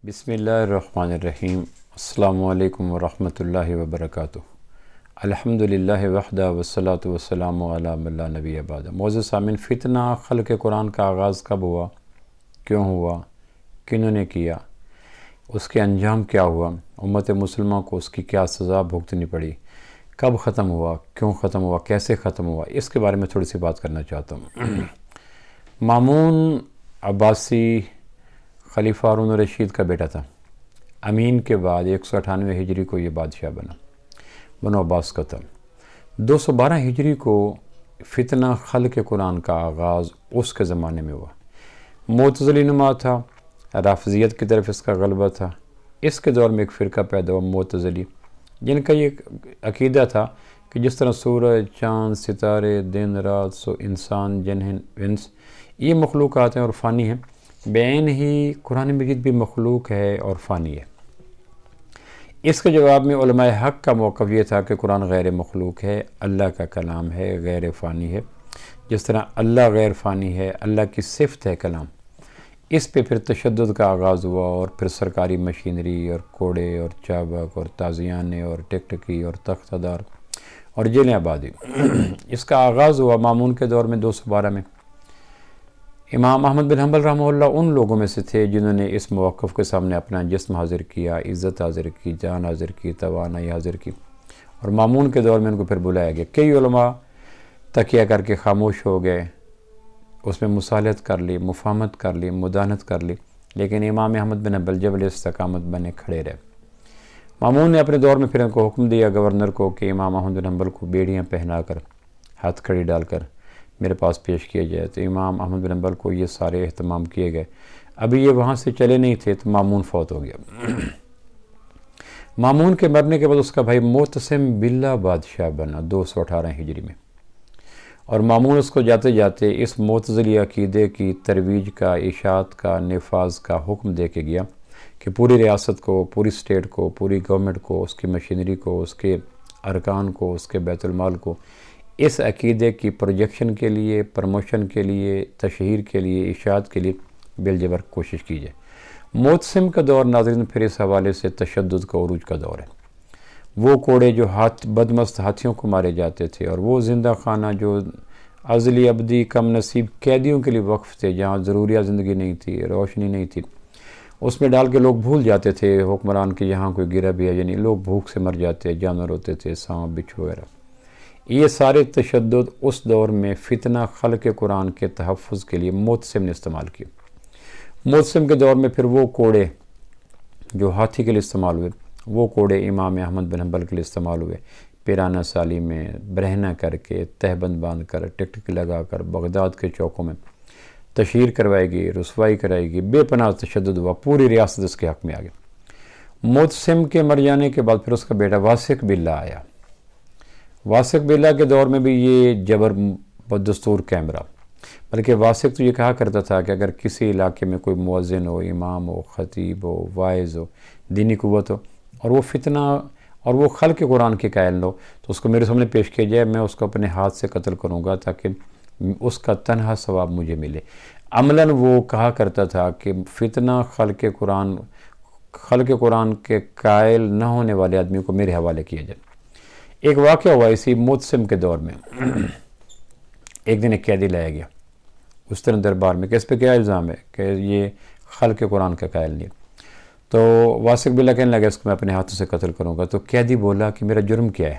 بسم اللہ الرحمن الرحیم۔ السلام علیکم ورحمۃ اللہ وبرکاتہ۔ الحمد للہ وحدہ والصلاۃ والسلام علی من لا نبی بعد۔ معزز سامعین، فتنہ خلق قرآن کا آغاز کب ہوا، کیوں ہوا، کنہوں نے کیا، اس کے انجام کیا ہوا، امت مسلمہ کو اس کی کیا سزا بھگتنی پڑی، کب ختم ہوا، کیوں ختم ہوا، کیسے ختم ہوا، اس کے بارے میں تھوڑی سی بات کرنا چاہتا ہوں۔ مامون عباسی خلیفہ ہارون الرشید کا بیٹا تھا۔ امین کے بعد 198 ہجری کو یہ بادشاہ بنا، بنو عباس کا تھا۔ 212 ہجری کو فتنہ خلق قرآن کا آغاز اس کے زمانے میں ہوا۔ معتزلی نما تھا، رافضیت کی طرف اس کا غلبہ تھا۔ اس کے دور میں ایک فرقہ پیدا ہوا معتزلی، جن کا یہ عقیدہ تھا کہ جس طرح سورج، چاند، ستارے، دن رات، سو انسان، جن انس، یہ مخلوقات ہیں اور فانی ہیں، بعین ہی قرآن مجید بھی مخلوق ہے اور فانی ہے۔ اس کے جواب میں علماء حق کا موقف یہ تھا کہ قرآن غیر مخلوق ہے، اللہ کا کلام ہے، غیر فانی ہے۔ جس طرح اللہ غیر فانی ہے، اللہ کی صفت ہے کلام۔ اس پہ پھر تشدد کا آغاز ہوا اور پھر سرکاری مشینری اور کوڑے اور چابک اور تازیانے اور ٹکٹکی اور تختہ دار اور جیلیں آبادی۔ اس کا آغاز ہوا مامون کے دور میں 212 میں۔ امام احمد بن حنبل رحمہ اللہ ان لوگوں میں سے تھے جنہوں نے اس موقف کے سامنے اپنا جسم حاضر کیا، عزت حاضر کی، جان حاضر کی، توانائی حاضر کی، اور مامون کے دور میں ان کو پھر بلایا گیا۔ کئی علماء تکیہ کر کے خاموش ہو گئے، اس میں مصالحت کر لی، مفاہمت کر لی، مدانت کر لی، لیکن امام احمد بن حنبل جبل استقامت بنے کھڑے رہے۔ مامون نے اپنے دور میں پھر ان کو حکم دیا گورنر کو کہ امام احمد بن حنبل کو بیڑیاں پہنا کر، ہاتھ کھڑی ڈال کر میرے پاس پیش کیا جائے۔ تو امام احمد بن حنبل کو یہ سارے اہتمام کیے گئے۔ ابھی یہ وہاں سے چلے نہیں تھے تو مامون فوت ہو گیا۔ مامون کے مرنے کے بعد اس کا بھائی معتصم باللہ بادشاہ بنا 218 ہجری میں، اور مامون اس کو جاتے جاتے اس معتزلی عقیدے کی ترویج کا، اشاعت کا، نفاذ کا حکم دے کے گیا کہ پوری ریاست کو، پوری اسٹیٹ کو، پوری گورنمنٹ کو، اس کی مشینری کو، اس کے ارکان کو، اس کے بیت المال کو اس عقیدے کی پروجیکشن کے لیے، پروموشن کے لیے، تشہیر کے لیے، اشاعت کے لیے بالجبر کوشش کی جائے۔ معتصم کا دور ناظرین پھر اس حوالے سے تشدد کا عروج کا دور ہے۔ وہ کوڑے جو بدمست ہاتھیوں کو مارے جاتے تھے، اور وہ زندہ خانہ جو ازلی ابدی کم نصیب قیدیوں کے لیے وقف تھے، جہاں ضروریات زندگی نہیں تھی، روشنی نہیں تھی، اس میں ڈال کے لوگ بھول جاتے تھے حکمران کے یہاں کوئی گرا بھی ہے، یعنی لوگ بھوک سے مر جاتے، جانور ہوتے تھے، سانپ، بچھو وغیرہ۔ یہ سارے تشدد اس دور میں فتنہ خلق قرآن کے تحفظ کے لیے معتصم نے استعمال کیا۔ معتصم کے دور میں پھر وہ کوڑے جو ہاتھی کے لیے استعمال ہوئے، وہ کوڑے امام احمد بن حنبل کے لیے استعمال ہوئے۔ پیرانہ سالی میں برہنہ کر کے، تہبند باندھ کر، ٹکٹک لگا کر بغداد کے چوکوں میں تشہیر کروائی گئی، رسوائی کرائی گئی، بے پناہ تشدد ہوا، پوری ریاست اس کے حق میں آ گئی۔ معتصم کے مر جانے کے بعد پھر اس کا بیٹا واسق باللہ آیا۔ واسق باللہ کے دور میں بھی یہ جبر بدستور قائم رہا، بلکہ واسق تو یہ کہا کرتا تھا کہ اگر کسی علاقے میں کوئی مؤذن ہو، امام ہو، خطیب ہو، واعظ ہو، دینی قوت ہو، اور وہ فتنہ اور وہ خلق قرآن کے قائل ہو، تو اس کو میرے سامنے پیش کیا جائے، میں اس کو اپنے ہاتھ سے قتل کروں گا تاکہ اس کا تنہا ثواب مجھے ملے۔ عملاً وہ کہا کرتا تھا کہ فتنہ خلق قرآن کے قائل نہ ہونے والے آدمی کو میرے حوالے کیا جائے۔ ایک واقعہ ہوا اسی معتصم کے دور میں۔ ایک دن ایک قیدی لایا گیا اس طرح دربار میں کہ اس پہ کیا الزام ہے کہ یہ خلق قرآن کا قائل نہیں ہے۔ تو واسق باللہ کہنے لگا اس کو میں اپنے ہاتھوں سے قتل کروں گا۔ تو قیدی بولا کہ میرا جرم کیا ہے؟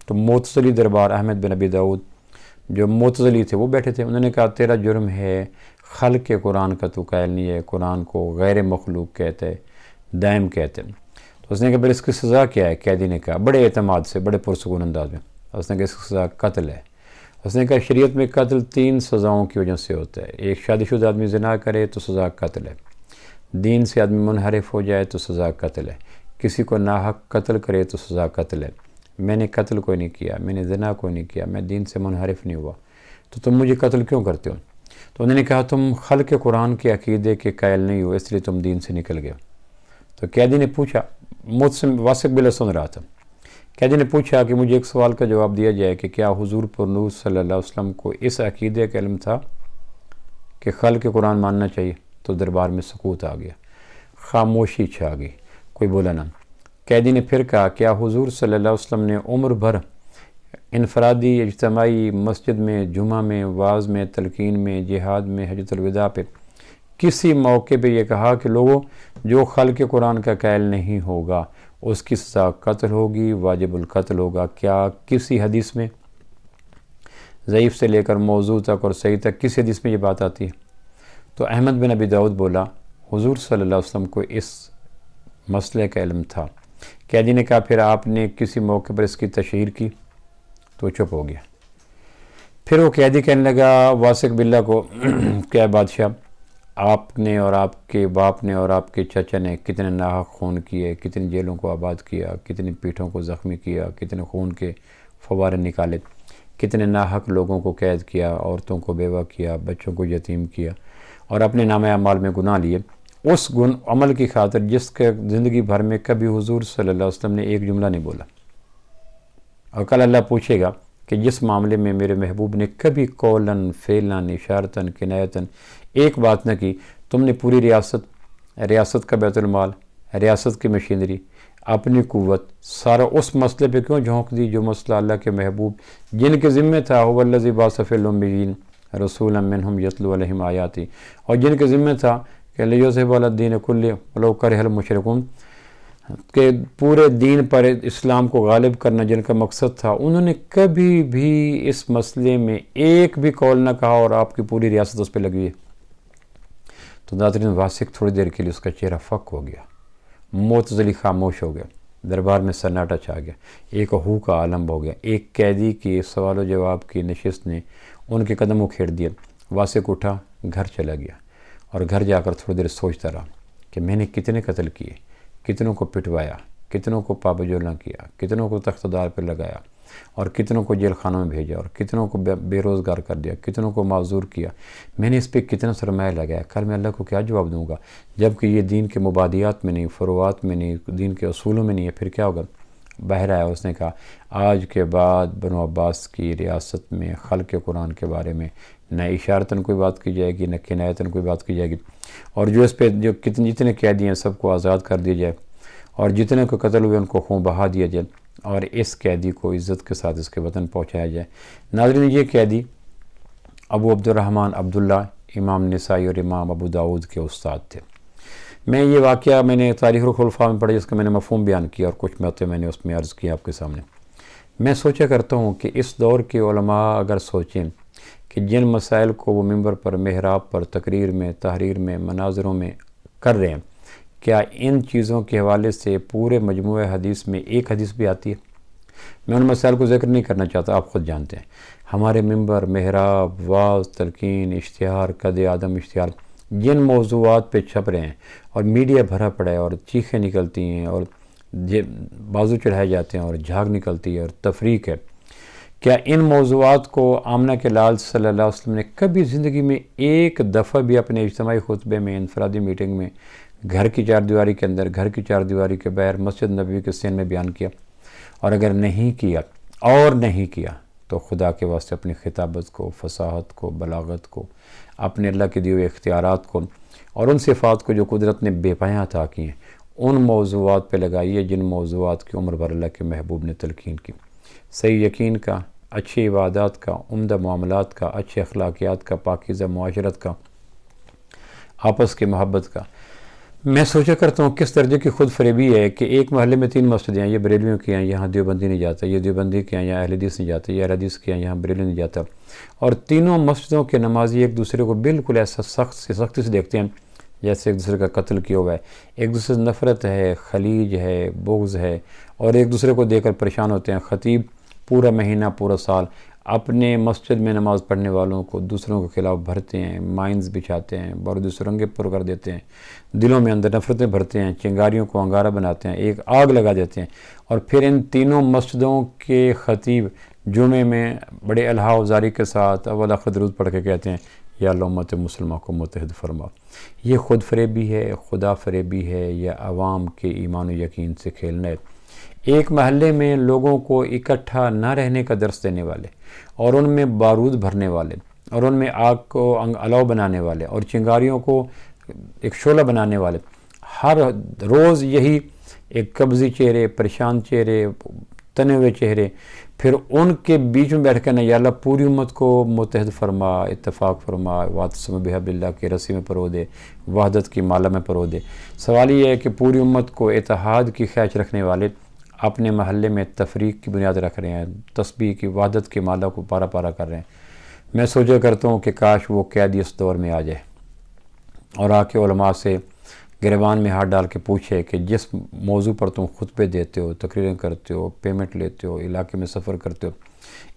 تو معتزلی دربار احمد بن ابی داؤد جو معتزلی تھے وہ بیٹھے تھے، انہوں نے کہا تیرا جرم ہے خلق قرآن کا تو قائل نہیں ہے، قرآن کو غیر مخلوق کہتے ہیں، دائم کہتے ہیں۔ تو اس نے کہا پھر اس کی سزا کیا ہے؟ قیدی نے کہا بڑے اعتماد سے، بڑے پرسکون انداز میں، اس نے کہا اس کی سزا قتل ہے۔ اس نے کہا شریعت میں قتل 3 سزاؤں کی وجہ سے ہوتا ہے۔ ایک شادی شدہ آدمی زنا کرے تو سزا قتل ہے، دین سے آدمی منحرف ہو جائے تو سزا قتل ہے، کسی کو ناحق قتل کرے تو سزا قتل ہے۔ میں نے قتل کوئی نہیں کیا، میں نے زنا کوئی نہیں کیا، میں دین سے منحرف نہیں ہوا، تو تم مجھے قتل کیوں کرتے ہو؟ تو انہوں نے کہا تم خلق قرآن کے عقیدے کے قائل نہیں ہو، اس لیے تم دین سے نکل گئے۔ تو قیدی نے پوچھا، معتصم واسق باللہ سن رہا تھا، قیدی نے پوچھا کہ مجھے ایک سوال کا جواب دیا جائے کہ کیا حضور پر نور صلی اللہ علیہ وسلم کو اس عقیدے کا علم تھا کہ خلق قرآن ماننا چاہیے؟ تو دربار میں سکوت آ گیا، خاموشی چھا گئی، کوئی بولا نہ۔ قیدی نے پھر کہا، کیا حضور صلی اللہ علیہ وسلم نے عمر بھر انفرادی، اجتماعی، مسجد میں، جمعہ میں، وعظ میں، تلقین میں، جہاد میں، حجۃ الوداع پہ کسی موقع پہ یہ کہا کہ لوگوں جو خلق قرآن کا قائل نہیں ہوگا اس کی سزا قتل ہوگی، واجب القتل ہوگا؟ کیا کسی حدیث میں، ضعیف سے لے کر موضوع تک اور صحیح تک، کسی حدیث میں یہ بات آتی ہے؟ تو احمد بن ابی داؤد بولا، حضور صلی اللہ علیہ وسلم کو اس مسئلے کا علم تھا۔ قیدی نے کہا، پھر آپ نے کسی موقع پر اس کی تشہیر کی؟ تو چپ ہو گیا۔ پھر وہ قیدی کہنے لگا واثق باللہ کو، کیا بادشاہ، آپ نے اور آپ کے باپ نے اور آپ کے چچا نے کتنے ناحق خون کیے، کتنی جیلوں کو آباد کیا، کتنی پیٹھوں کو زخمی کیا، کتنے خون کے فوارے نکالے، کتنے ناحق لوگوں کو قید کیا، عورتوں کو بیوہ کیا، بچوں کو یتیم کیا، اور اپنے نامہ اعمال میں گناہ لیے، اس عمل کی خاطر جس کے زندگی بھر میں کبھی حضور صلی اللہ علیہ وسلم نے ایک جملہ نہیں بولا۔ اور کل اللہ پوچھے گا کہ جس معاملے میں میرے محبوب نے کبھی قولاً، فعلاً، اشارتاً، کنایتاً ایک بات نہ کی، تم نے پوری ریاست کا بیت المال، ریاست کی مشینری، اپنی قوت، سارا اس مسئلے پہ کیوں جھونک دی جو مسئلہ اللہ کے محبوب جن کے ذمہ تھا، هو الذی بعث فی الامیین رسولا منہم یتلو علیہم آیاتی، اور جن کے ذمہ تھا کہ لیذھب علی الدین کلہ ولو کرہ المشرکون، کہ پورے دین پر اسلام کو غالب کرنا جن کا مقصد تھا، انہوں نے کبھی بھی اس مسئلے میں ایک بھی قول نہ کہا، اور آپ کی پوری ریاست اس پہ لگی ہے۔ تو ناظرین، واثق تھوڑی دیر کے لیے اس کا چہرہ فک ہو گیا، معتزلی خاموش ہو گیا، دربار میں سناٹا چھا گیا، ایک ہو کا عالم ہو گیا۔ ایک قیدی کی سوال و جواب کی نشست نے ان کے قدم اکھیڑ دیا۔ واثق اٹھا، گھر چلا گیا، اور گھر جا کر تھوڑی دیر سوچتا رہا کہ میں نے کتنے قتل کیے، کتنوں کو پٹوایا، کتنوں کو پابجولہ کیا، کتنوں کو تخت دار پہ لگایا، اور کتنوں کو جیل خانوں میں بھیجا، اور کتنوں کو بے روزگار کر دیا، کتنوں کو معذور کیا، میں نے اس پہ کتنا سرمایہ لگایا، کل میں اللہ کو کیا جواب دوں گا؟ جبکہ یہ دین کے مبادیات میں نہیں، فروعات میں نہیں، دین کے اصولوں میں نہیں ہے، پھر کیا ہوگا؟ باہر آیا، اس نے کہا، آج کے بعد بنو عباس کی ریاست میں خلق قرآن کے بارے میں نہ اشارتاً کوئی بات کی جائے گی، نہ کنایتاً کوئی بات کی جائے گی، اور جو اس پہ جتنے قیدی ہیں سب کو آزاد کر دیا جائے، اور جتنے کو قتل ہوئے ان کو خون بہا دیا جائے، اور اس قیدی کو عزت کے ساتھ اس کے وطن پہنچایا جائے۔ ناظرین، یہ قیدی ابو عبد الرحمن عبداللہ امام نسائی اور امام ابو داود کے استاد تھے۔ میں یہ واقعہ میں نے تاریخ الخلفاء میں پڑھا، جس کا میں نے مفہوم بیان کیا، اور کچھ باتیں میں نے اس میں عرض کی آپ کے سامنے۔ میں سوچا کرتا ہوں کہ اس دور کے علماء اگر سوچیں کہ جن مسائل کو وہ منبر پر، محراب پر، تقریر میں، تحریر میں، مناظروں میں کر رہے ہیں، کیا ان چیزوں کے حوالے سے پورے مجموعہ حدیث میں ایک حدیث بھی آتی ہے؟ میں ان مسائل کو ذکر نہیں کرنا چاہتا، آپ خود جانتے ہیں۔ ہمارے منبر، محراب، وعظ، تلقین، اشتہار، قد آدم اشتہار، جن موضوعات پہ چھپ رہے ہیں اور میڈیا بھرا پڑا ہے، اور چیخیں نکلتی ہیں، اور بازو چڑھائے جاتے ہیں، اور جھاگ نکلتی ہے، اور تفریق ہے، کیا ان موضوعات کو آمنہ کے لال صلی اللہ علیہ وسلم نے کبھی زندگی میں ایک دفعہ بھی اپنے اجتماعی خطبے میں، انفرادی میٹنگ میں، گھر کی چار دیواری کے اندر، گھر کی چار دیواری کے باہر، مسجد نبوی کے سین میں بیان کیا؟ اور اگر نہیں کیا، تو خدا کے واسطے اپنی خطابت کو، فصاحت کو، بلاغت کو، اپنے اللہ کے دیے ہوئے اختیارات کو، اور ان صفات کو جو قدرت نے بے پایاں عطا کی ہیں، ان موضوعات پہ لگائیے جن موضوعات کی عمر بھر اللہ کے محبوب نے تلقین کی۔ صحیح یقین کا، اچھی عبادات کا، عمدہ معاملات کا، اچھے اخلاقیات کا، پاکیزہ معاشرت کا، آپس کی محبت کا۔ میں سوچا کرتا ہوں کس درجے کی خود فریبی ہے کہ ایک محلے میں 3 مسجدیں ہیں، یہ بریلویوں کی ہیں، یہاں دیوبندی نہیں جاتا، یہ دیوبندی کے ہیں، یہاں اہل حدیث نہیں جاتا، یہ اہل حدیث کے ہیں، یہاں بریلوی نہیں جاتا، اور تینوں مسجدوں کے نمازی ایک دوسرے کو بالکل ایسا سختی سے دیکھتے ہیں جیسے ایک دوسرے کا قتل کیا ہوا ہے، ایک دوسرے سے نفرت ہے، خلیج ہے، بغض ہے، اور ایک دوسرے کو دیکھ کر پریشان ہوتے ہیں۔ خطیب پورا مہینہ، پورا سال اپنے مسجد میں نماز پڑھنے والوں کو دوسروں کے خلاف بھرتے ہیں، مائنز بچھاتے ہیں، بارود سرنگیں پر کر دیتے ہیں، دلوں میں اندر نفرتیں بھرتے ہیں، چنگاریوں کو انگارہ بناتے ہیں، ایک آگ لگا دیتے ہیں، اور پھر ان تینوں مسجدوں کے خطیب جمعے میں بڑے الہا و زاری کے ساتھ اول آخر درود پڑھ کے کہتے ہیں، یا اللہ امت مسلمہ کو متحد فرما۔ یہ خود فریبی ہے، خدا فریبی ہے، یا عوام کے ایمان و یقین سے کھیلنا ہے؟ ایک محلے میں لوگوں کو اکٹھا نہ رہنے کا درس دینے والے، اور ان میں بارود بھرنے والے، اور ان میں آگ کو الاؤ بنانے والے، اور چنگاریوں کو ایک شعلہ بنانے والے، ہر روز یہی ایک قبضی چہرے، پریشان چہرے، تنے ہوئے چہرے، پھر ان کے بیچ میں بیٹھ کر یا اللہ پوری امت کو متحد فرما، اتفاق فرما، واعتصموا بحبل اللہ کی رسی میں پرو دے، وحدت کی مالا میں پرو دے۔ سوال یہ ہے کہ پوری امت کو اتحاد کی خواہش رکھنے والے اپنے محلے میں تفریق کی بنیاد رکھ رہے ہیں، تسبیح کی، وحدت کی مالا کو پارا پارا کر رہے ہیں۔ میں سوچا کرتا ہوں کہ کاش وہ قیدی اس دور میں آ جائے اور آ کے علماء سے گریبان میں ہاتھ ڈال کے پوچھے کہ جس موضوع پر تم خطبے دیتے ہو، تقریریں کرتے ہو، پیمنٹ لیتے ہو، علاقے میں سفر کرتے ہو،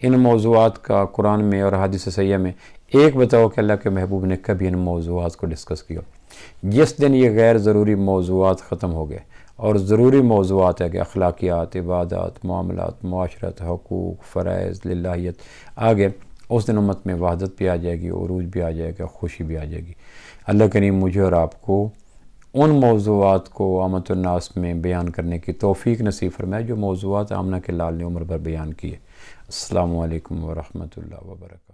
ان موضوعات کا قرآن میں اور حدیث صحیحہ میں ایک بتاؤ کہ اللہ کے محبوب نے کبھی ان موضوعات کو ڈسکس کیا۔ جس دن یہ غیر ضروری موضوعات ختم ہو گئے اور ضروری موضوعات ہے کہ اخلاقیات، عبادات، معاملات، معاشرت، حقوق، فرائض، للہیت آگے، اس دن امت میں وحدت بھی آ جائے گی، عروج بھی آ جائے گا، خوشی بھی آ جائے گی۔ اللہ کریم مجھے اور آپ کو ان موضوعات کو عامت الناس میں بیان کرنے کی توفیق نصیب فرمائے جو موضوعات آمنہ کے لال نے عمر بھر بیان کیے۔ السلام علیکم ورحمۃ اللہ وبرکاتہ۔